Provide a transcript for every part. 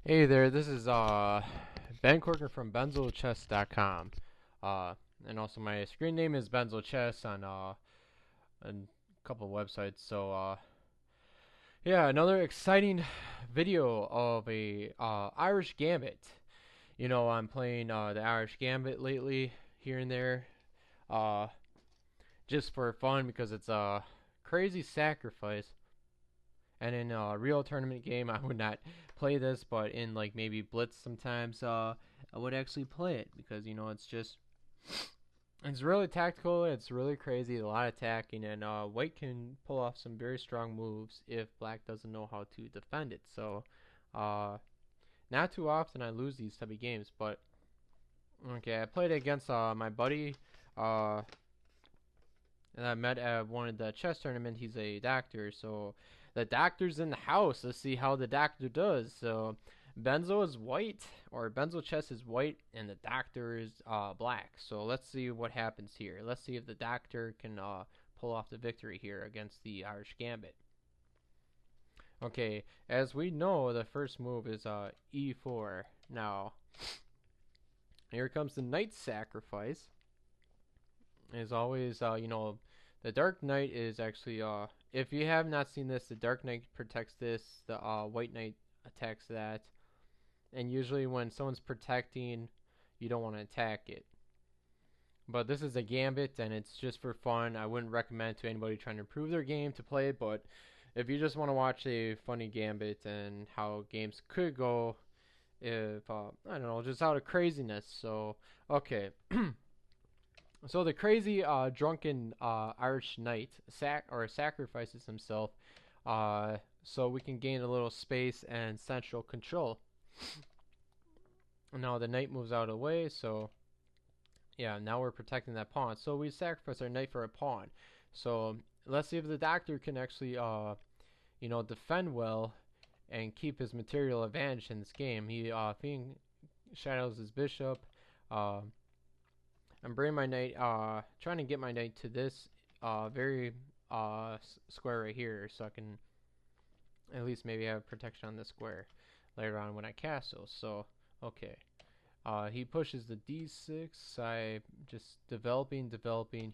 Hey there, this is Ben Corker from BenzoChess.com. And also my screen name is BenzoChess on a couple of websites. Yeah, another exciting video of a Irish Gambit. You know, I'm playing the Irish Gambit lately here and there, uh, just for fun because it's a crazy sacrifice. And in a real tournament game, I would not play this, but in like maybe Blitz sometimes, I would actually play it because it's really tactical. It's really crazy, a lot of attacking, and White can pull off some very strong moves if Black doesn't know how to defend it. So, uh, not too often I lose these type of games, but okay, I played against my buddy, uh, that I met at one of the chess tournament. He's a doctor, so the doctor's in the house. Let's see how the doctor does. So Benzo is white, or Benzo chess is white, and the doctor is black. So let's see what happens here. Let's see if the doctor can pull off the victory here against the Irish Gambit. Okay, as we know, the first move is e4. Now, here comes the knight sacrifice. As always, the Dark Knight is actually, if you have not seen this, the Dark Knight protects this, the White Knight attacks that, and usually when someone's protecting, you don't want to attack it. But this is a Gambit, and it's just for fun. I wouldn't recommend to anybody trying to improve their game to play it, but if you just want to watch a funny Gambit and how games could go, if, I don't know, just out of craziness. So, okay. So the crazy drunken Irish knight sacrifices himself so we can gain a little space and central control. Now the knight moves out of the way, so yeah, now we're protecting that pawn. So we sacrifice our knight for a pawn. So let's see if the doctor can actually defend well and keep his material advantage in this game. He shadows his bishop. I'm bringing my knight, trying to get my knight to this very square right here, so I can at least maybe have protection on this square later on when I castle. So, okay. He pushes the d6. I just developing.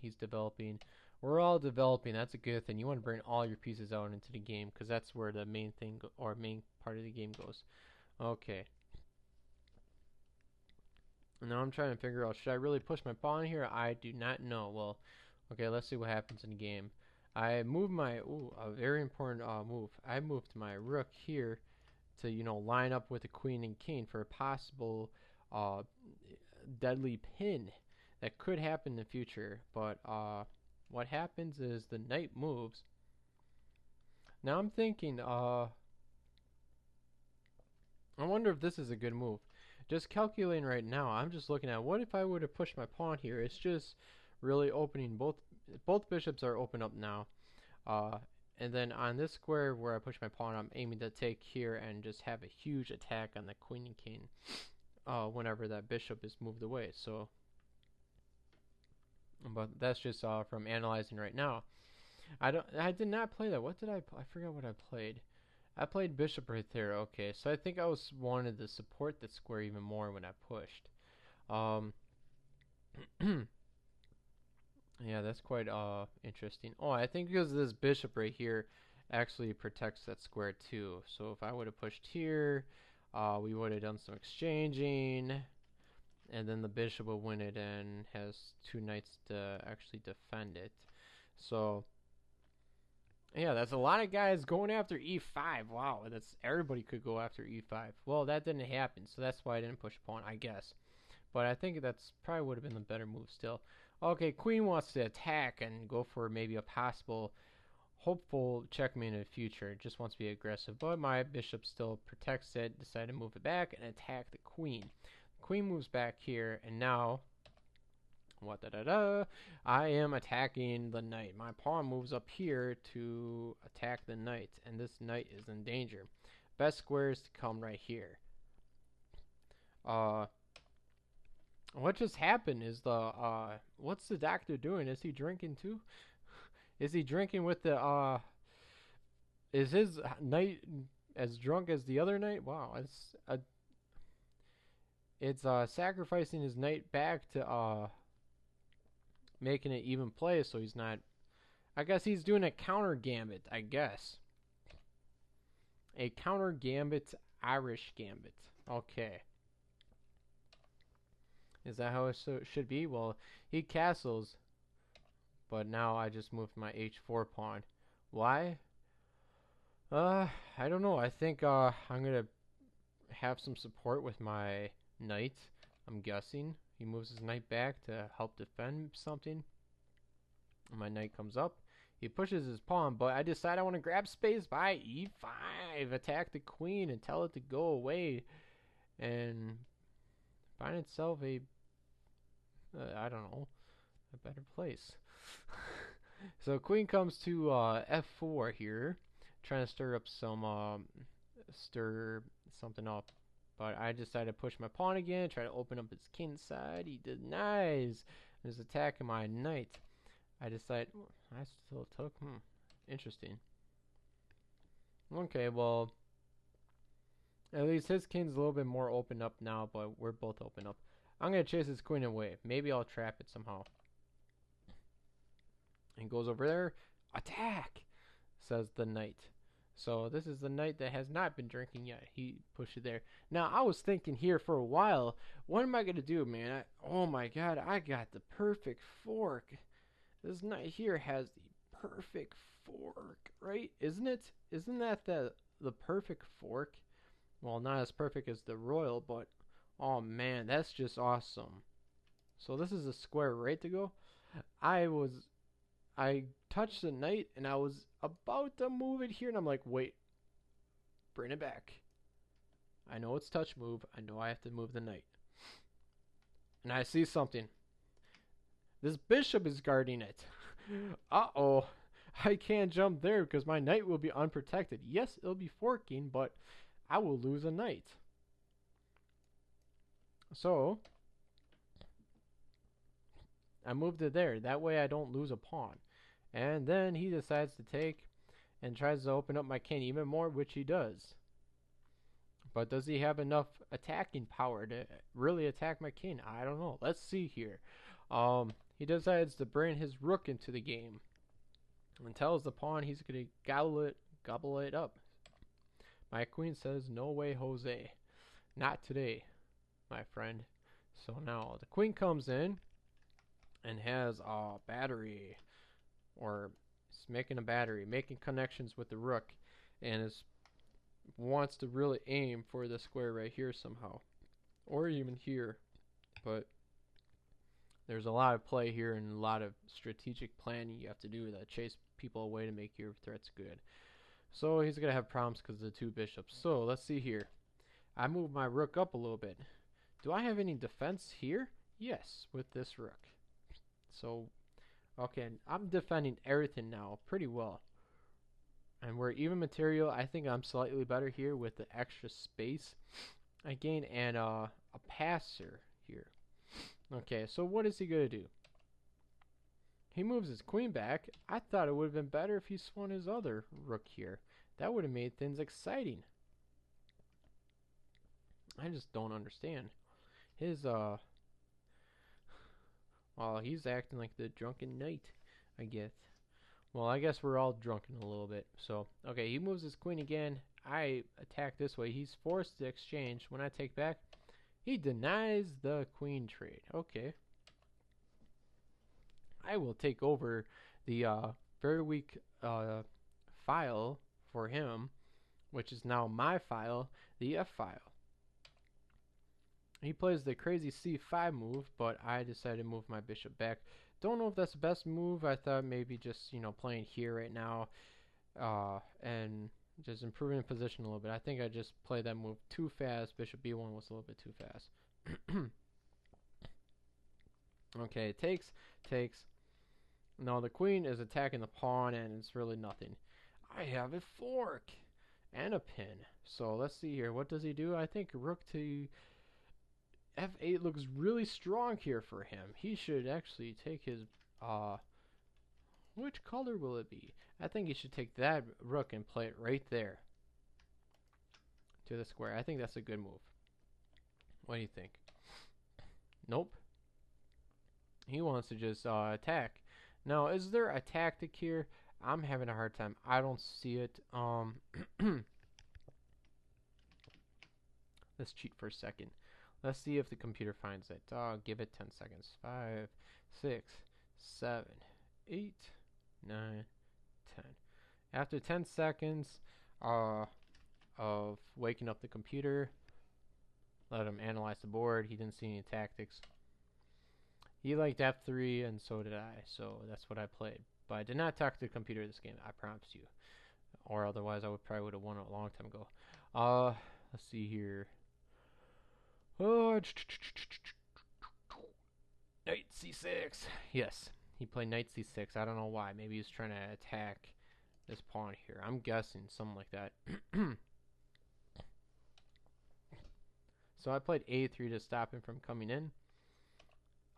He's developing. We're all developing. That's a good thing. You want to bring all your pieces out into the game because that's where the main thing or main part of the game goes. Okay. Now I'm trying to figure out, should I really push my pawn here? I do not know. Well, okay, let's see what happens in the game. I move my, a very important move. I moved my rook here to, line up with the queen and king for a possible uh, deadly pin that could happen in the future. But what happens is the knight moves. Now I'm thinking, I wonder if this is a good move. Just calculating right now, I'm just looking at what if I were to push my pawn here. It's just really opening both bishops are open up now. Uh, and then on this square where I push my pawn, I'm aiming to take here and just have a huge attack on the queen and king whenever that bishop is moved away. So, but that's just from analyzing right now. I did not play that. What did I forgot what I played. I played bishop right there. Okay, so I think I was wanted to support the square even more when I pushed. Um, yeah, that's quite interesting. Oh, I think because this bishop right here actually protects that square too. So if I would have pushed here, we would have done some exchanging, and then the bishop will win it and has two knights to actually defend it. So yeah, that's a lot of guys going after e5. Wow, that's everybody could go after e5. Well, that didn't happen, so that's why I didn't push pawn, I guess. But I think that's probably would have been the better move still. Okay, queen wants to attack and go for maybe a possible hopeful checkmate in the future. It just wants to be aggressive, but my bishop still protects it. Decide to move it back and attack the queen. The queen moves back here, and now what da da da. I am attacking the knight. My pawn moves up here to attack the knight, and this knight is in danger. Best squares to come right here. What just happened is what's the doctor doing? Is he drinking too? Is he drinking with the is his knight as drunk as the other knight. Wow, it's sacrificing his knight back to making it even play, so he's not. I guess he's doing a counter gambit. I guess a counter gambit, Irish Gambit. Okay, is that how it should be? Well, he castles, but now I just moved my h4 pawn. Why? I don't know. I think I'm gonna have some support with my knight. I'm guessing he moves his knight back to help defend something. My knight comes up. He pushes his pawn, but I decide I want to grab space by e5, attack the queen and tell it to go away, and find itself a I don't know, a better place. So queen comes to f4 here, trying to stir something up. But I decided to push my pawn again, try to open up his king side. He denies. He's attacking my knight. I decide I still took. Interesting. Okay, well, at least his king's a little bit more open up now, but we're both open up. I'm gonna chase his queen away. Maybe I'll trap it somehow. And goes over there. Attack, says the knight. So this is the knight that has not been drinking yet. He pushed it there. Now I was thinking here for a while, what am I gonna do, man? Oh my god, I got the perfect fork. This knight here has the perfect fork, right? Isn't it? Isn't that the perfect fork? Well, not as perfect as the royal, but oh man, that's just awesome. So this is a square right to go. I touched the knight and I was about to move it here and I'm like, wait, bring it back. I know it's touch move. I know I have to move the knight. And I see something. This bishop is guarding it. Uh-oh. I can't jump there because my knight will be unprotected. Yes, it'll be forking, but I will lose a knight. So I moved it there. That way I don't lose a pawn. And then he decides to take and tries to open up my king even more, which he does. But does he have enough attacking power to really attack my king? I don't know. Let's see here. He decides to bring his rook into the game and tells the pawn he's going to gobble it up. My queen says, no way, Jose. Not today, my friend. So now the queen comes in and has a battery, or is making a battery, making connections with the rook, and wants to really aim for the square right here somehow, or even here. But there's a lot of play here and a lot of strategic planning you have to do to chase people away to make your threats good. So he's gonna have problems because of the two bishops. So let's see here. I move my rook up a little bit. Do I have any defense here? Yes, with this rook. So okay, I'm defending everything now pretty well. And we're even material. I think I'm slightly better here with the extra space I gain and a passer here. Okay, so what is he going to do? He moves his queen back. I thought it would have been better if he swung his other rook here. That would have made things exciting. I just don't understand. His, well, he's acting like the drunken knight, I guess. Well, I guess we're all drunken a little bit. So, okay, he moves his queen again. I attack this way. He's forced to exchange. When I take back, he denies the queen trade. Okay. I will take over the very weak file for him, which is now my file, the F file. He plays the crazy C5 move, but I decided to move my bishop back. Don't know if that's the best move. I thought maybe just, you know, playing here right now and just improving position a little bit. I think I just played that move too fast. Bishop B1 was a little bit too fast. Okay, takes. No, the queen is attacking the pawn, and it's really nothing. I have a fork and a pin. So let's see here. What does he do? I think rook to F8 looks really strong here for him. He should actually take his, which color will it be? I think he should take that rook and play it right there. to the square. I think that's a good move. What do you think? Nope. He wants to just attack. Now, is there a tactic here? I'm having a hard time. I don't see it. Let's cheat for a second. Let's see if the computer finds it. Give it 10 seconds. 5, 6, 7, 8, 9, 10. After 10 seconds of waking up the computer, let him analyze the board. He didn't see any tactics. He liked F3, and so did I. So that's what I played. But I did not talk to the computer this game, I promise you. Or otherwise, I probably would have won a long time ago. Let's see here. Knight C6. Yes, he played Knight C6. I don't know why. Maybe he's trying to attack this pawn here. I'm guessing something like that. So I played A3 to stop him from coming in.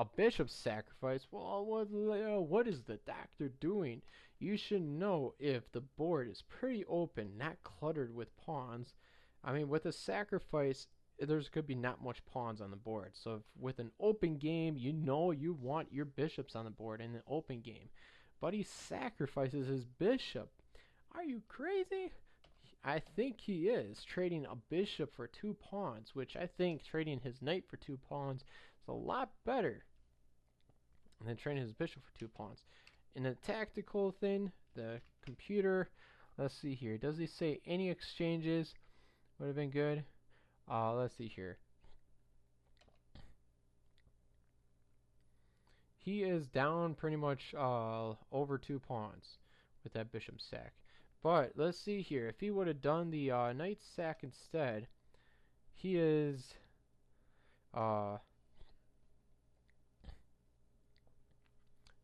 A bishop sacrifice? Well, what is the doctor doing? You should know if the board is pretty open, not cluttered with pawns. I mean, with a sacrifice, there's could be not much pawns on the board. So if with an open game, you know you want your bishops on the board in an open game. But he sacrifices his bishop. Are you crazy? I think he is trading a bishop for 2 pawns, which I think trading his knight for 2 pawns is a lot better than trading his bishop for 2 pawns. In a tactical thing, the computer, let's see here. Does he say any exchanges would have been good? Let's see here. He is down pretty much over 2 pawns with that bishop sack. But let's see here. If he would have done the knight sack instead, he is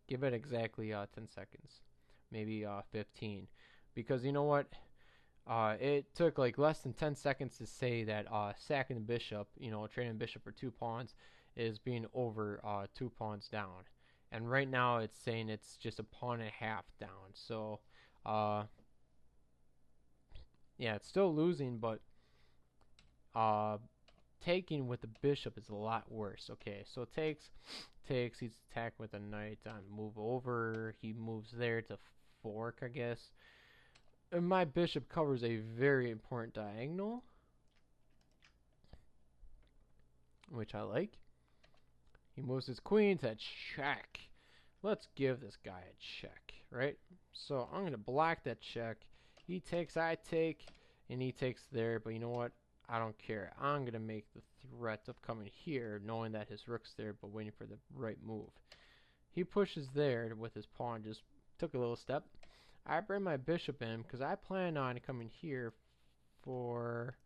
give it exactly 10 seconds, maybe 15, because you know what? It took like less than 10 seconds to say that sacking the bishop, trading bishop for 2 pawns, is being over 2 pawns down, and right now it's saying it's just a pawn and a half down. So yeah, it's still losing, but taking with the bishop is a lot worse. Okay, so takes, he's attacked with a knight on move over. He moves there to fork, I guess. And my bishop covers a very important diagonal, which I like. He moves his queen to check. Let's give this guy a check, right? So I'm going to block that check. He takes, I take, and he takes there. But you know what? I don't care. I'm going to make the threat of coming here, knowing that his rook's there, but waiting for the right move. He pushes there with his pawn, just took a little step. I bring my bishop in because I plan on coming here for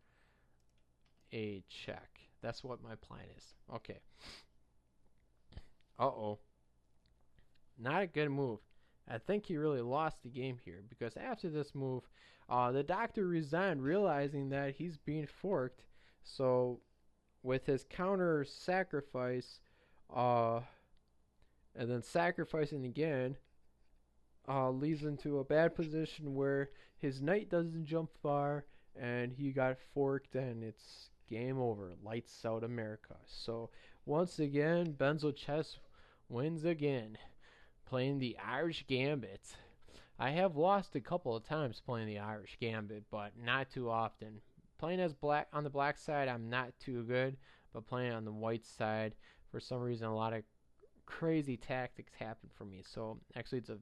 a check. That's what my plan is. Okay. Uh-oh. Not a good move. I think he really lost the game here because after this move, the doctor resigned, realizing that he's being forked. So with his counter sacrifice, and then sacrificing again, leads into a bad position where his knight doesn't jump far and he got forked, and it's game over. Lights out America. So once again, Benzo Chess wins again, playing the Irish Gambit. I have lost a couple of times playing the Irish Gambit, but not too often. Playing as black on the black side, I'm not too good, but playing on the white side, for some reason, a lot of crazy tactics happen for me. So actually, it's a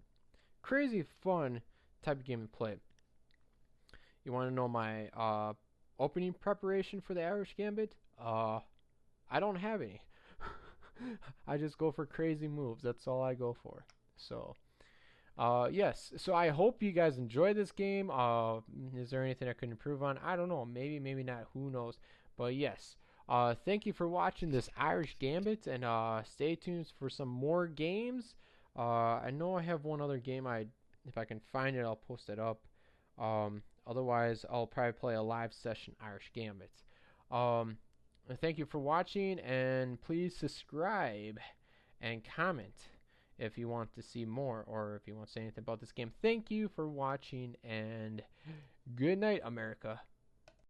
crazy fun type of game to play. You want to know my opening preparation for the Irish Gambit? I don't have any. I just go for crazy moves. That's all I go for. So yes, so I hope you guys enjoy this game. Is there anything I could improve on? I don't know. Maybe, maybe not. Who knows? But yes, thank you for watching this Irish Gambit, and stay tuned for some more games. I know I have one other game. If I can find it, I'll post it up. Otherwise, I'll probably play a live session Irish Gambit. Thank you for watching, and please subscribe and comment if you want to see more, or if you want to say anything about this game. Thank you for watching, and good night, America.